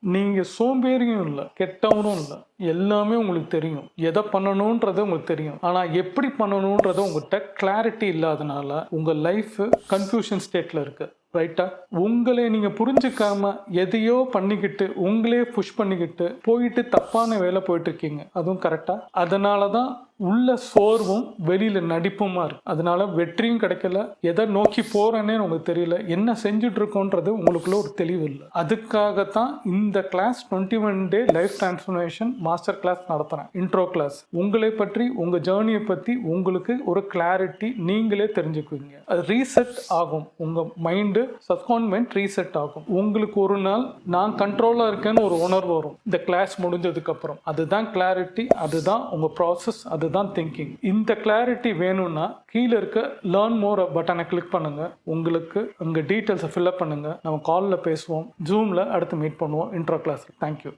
நீங்கள் சோம்பேறியும் இல்லை, கெட்டவனும் இல்லை. எல்லாமே உங்களுக்கு தெரியும். எதை பண்ணணுன்றது உங்களுக்கு தெரியும். ஆனால் எப்படி பண்ணணுன்றது உங்கள்கிட்ட கிளாரிட்டி இல்லாதனால உங்கள் லைஃப் கன்ஃபியூஷன் ஸ்டேட்டில் இருக்குது. ரைட்டா? உங்களை நீங்கள் புரிஞ்சுக்காம எதையோ பண்ணிக்கிட்டு உங்களே புஷ் பண்ணிக்கிட்டு போயிட்டு தப்பான வேலை போயிட்டு இருக்கீங்க. அதுவும் கரெக்டா? அதனால தான் உள்ள சோர்வும் வெளியில நடிப்புமா இருக்கு. அதனால வெற்றியும் கிடைக்கல, எதை நோக்கி போறேன்னே உங்களுக்கு தெரியல, என்ன செஞ்சுட்டு இருக்கோன்றது உங்களுக்குள்ள ஒரு தெளிவு இல்லை. அதுக்காகத்தான் இந்த class 21 day life transformation master class நடத்துறேன். Intro class. உங்களை பற்றி, உங்க ஜேர்னியை பற்றி உங்களுக்கு ஒரு கிளாரிட்டி நீங்களே தெரிஞ்சுக்குவீங்க. அது ரீசெட் ஆகும். உங்க மைண்டு சப்கான்மெண்ட் ரீசெட் ஆகும். உங்களுக்கு ஒரு நாள் நான் கண்ட்ரோலா இருக்கேன்னு ஒரு உணர்வு வரும் இந்த கிளாஸ் முடிஞ்சதுக்கு அப்புறம். அதுதான் கிளாரிட்டி, அதுதான் உங்க ப்ராசஸ், அதுதான் திங்கிங். இந்த கிளாரிட்டி வேணும்னா கீழே இருக்க லேர்ன் மோர் பட்டனை கிளிக் பண்ணுங்க. உங்களுக்கு உங்க டீட்டெயில்ஸை ஃபில்அப் பண்ணுங்க. நம்ம காலில் பேசுவோம், ஜூமில் அடுத்து மீட் பண்ணுவோம் இன்ட்ரோ கிளாஸ். தேங்க்யூ.